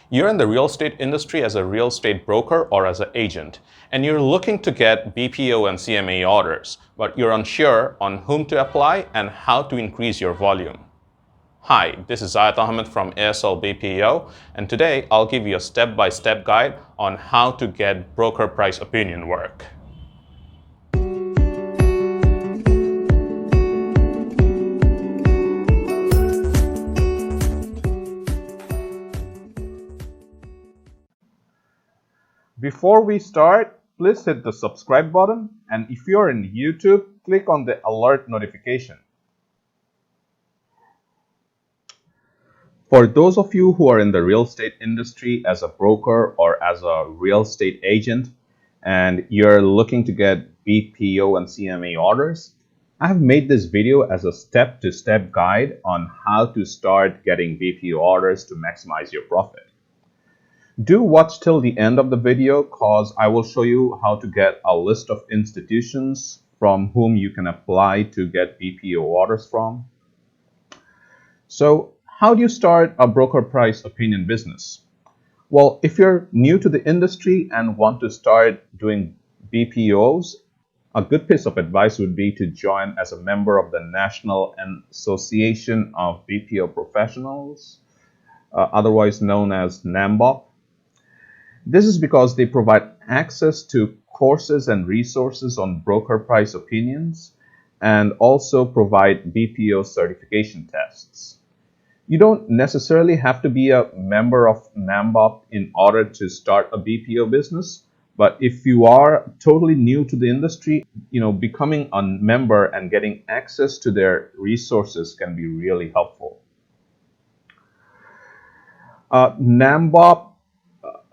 You're in the real estate industry as a real estate broker or as an agent, and you're looking to get BPO and CMA orders, but you're unsure on whom to apply and how to increase your volume. Hi, this is Zayed Ahmed from ASL BPO, and today I'll give you a step-by-step guide on how to get broker price opinion work. Before we start, please hit the subscribe button, and if you're in YouTube, click on the alert notification. For those of you who are in the real estate industry as a broker or as a real estate agent, and you're looking to get BPO and CMA orders, I have made this video as a step-to-step guide on how to start getting BPO orders to maximize your profit. Do watch till the end of the video because I will show you how to get a list of institutions from whom you can apply to get BPO orders from. So, how do you start a broker price opinion business? Well, if you're new to the industry and want to start doing BPOs, a good piece of advice would be to join as a member of the National Association of BPO Professionals, otherwise known as NAMBOP. This is because they provide access to courses and resources on broker price opinions and also provide BPO certification tests. You don't necessarily have to be a member of NAMBOP in order to start a BPO business, but if you are totally new to the industry, becoming a member and getting access to their resources can be really helpful. NAMBOP,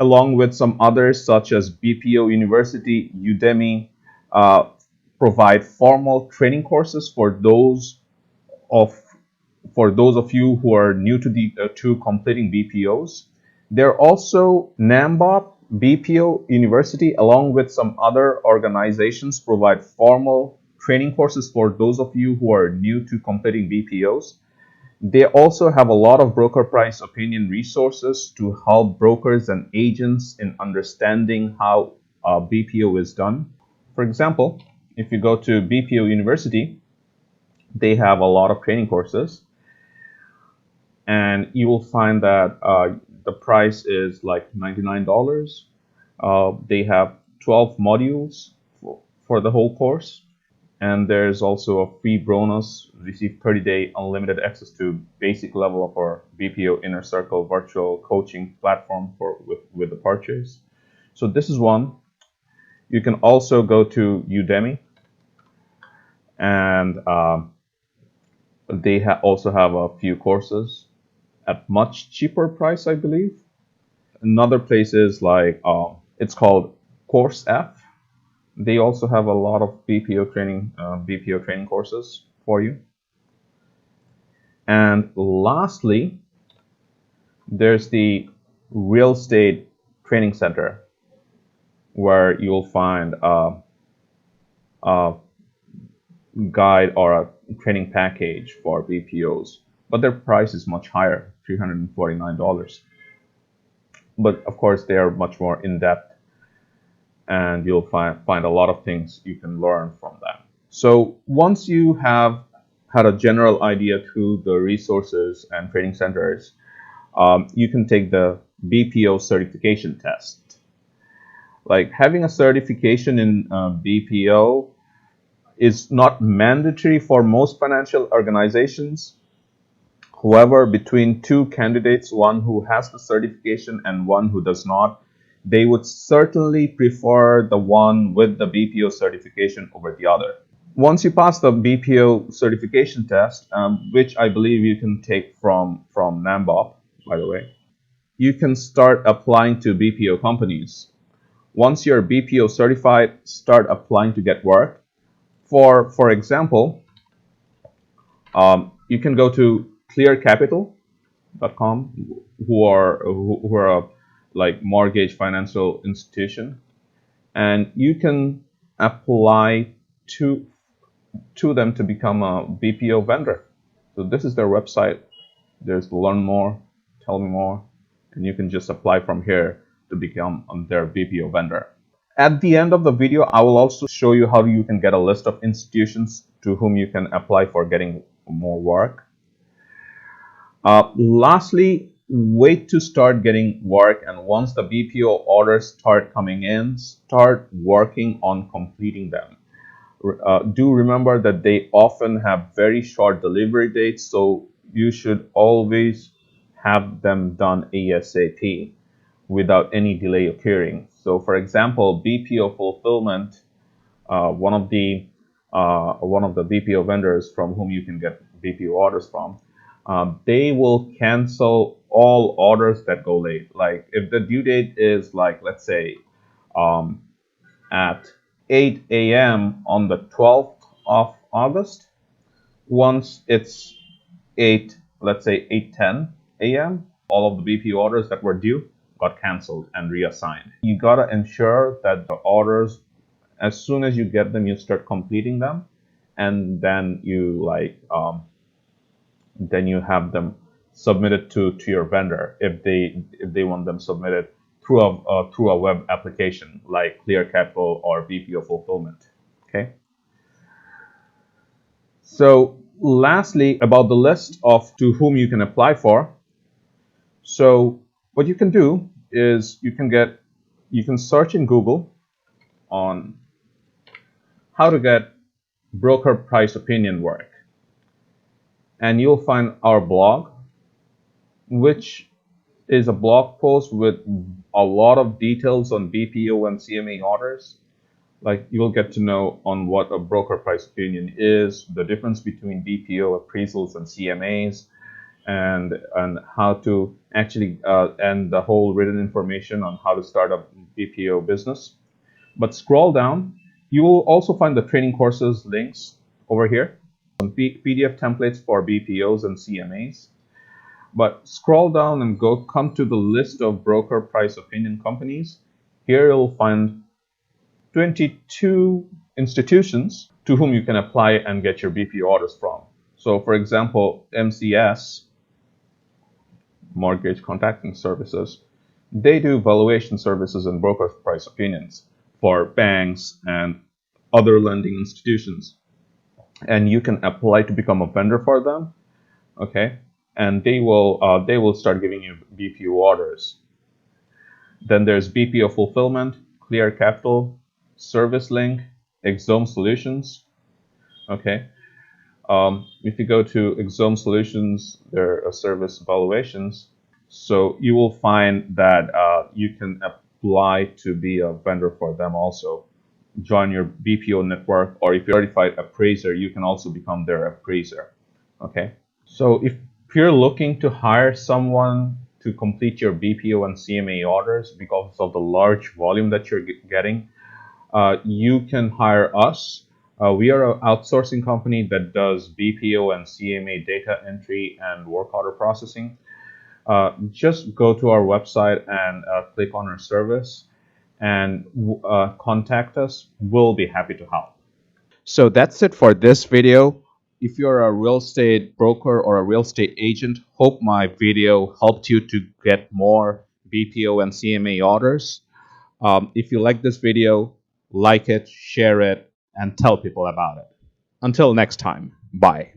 along with some others such as BPO University, Udemy, provide formal training courses for those of you who are new to completing BPOs. There are also NAMBOP, BPO University, along with some other organizations provide formal training courses for those of you who are new to completing BPOs. They also have a lot of broker price opinion resources to help brokers and agents in understanding how BPO is done. For example, if you go to BPO University, they have a lot of training courses, and you will find that the price is like $99. They have 12 modules for the whole course. And there's also a free bonus, receive 30-day unlimited access to basic level of our BPO Inner Circle virtual coaching platform with the purchase. So this is one. You can also go to Udemy, and they also have a few courses at much cheaper price, I believe. Another place is like, it's called Course F. They also have a lot of BPO training courses for you. And lastly, there's the Real Estate Training Center, where you'll find a guide or a training package for BPOs, but their price is much higher, $349. But of course, they are much more in-depth, and you'll find a lot of things you can learn from them. So once you have had a general idea to the resources and training centers, you can take the BPO certification test. Like, having a certification in BPO is not mandatory for most financial organizations. However, between two candidates, one who has the certification and one who does not, they would certainly prefer the one with the BPO certification over the other. Once you pass the BPO certification test, which I believe you can take from NAMBOP, by the way, you can start applying to BPO companies. Once you're BPO certified, start applying to get work. For example, you can go to clearcapital.com, who are a like mortgage financial institution, and you can apply to them to become a BPO vendor. So this is their website. There's learn more, tell me more. and you can just apply from here to become their BPO vendor. At the end of the video, I will also show you how you can get a list of institutions to whom you can apply for getting more work. Lastly, wait to start getting work, and once the BPO orders start coming in, start working on completing them. Do remember that they often have very short delivery dates, so you should always have them done ASAP without any delay occurring. So, for example, BPO fulfillment, one of the BPO vendors from whom you can get BPO orders from, they will cancel all orders that go late. Like if the due date is like, let's say, um, at 8 a.m. on the 12th of August, once it's 8, let's say 8:10 a.m., all of the BP orders that were due got canceled and reassigned. You gotta ensure that the orders, as soon as you get them, you start completing them, and then you have them submitted to your vendor if they want them submitted through a web application like Clear Capital or BPO Fulfillment. Okay. So lastly, about the list of to whom you can apply for. So what you can do is you can search in Google on how to get broker price opinion work, and you'll find our blog, which is a blog post with a lot of details on BPO and CMA orders. Like you'll get to know on what a broker price opinion is, the difference between BPO appraisals and CMAs, and how to actually and the whole written information on how to start a BPO business. But scroll down, you will also find the training courses links over here, some PDF templates for BPOs and CMAs. But scroll down and come to the list of broker price opinion companies. Here you'll find 22 institutions to whom you can apply and get your BPO orders from. So for example, MCS, Mortgage Contracting Services, they do valuation services and broker price opinions for banks and other lending institutions. And you can apply to become a vendor for them, okay? And they will start giving you BPO orders. Then there's BPO Fulfillment, Clear Capital, Service Link, Exome Solutions. Okay. If you go to Exome Solutions, there are service evaluations. So you will find that you can apply to be a vendor for them also. Join your BPO network, or if you're a certified appraiser, you can also become their appraiser. Okay. So if you're looking to hire someone to complete your BPO and CMA orders because of the large volume that you're getting, you can hire us. We are an outsourcing company that does BPO and CMA data entry and work order processing. Just go to our website and click on our service and contact us. We'll be happy to help. So that's it for this video. If you're a real estate broker or a real estate agent, hope my video helped you to get more BPO and CMA orders. If you like this video, like it, share it, and tell people about it. Until next time, bye.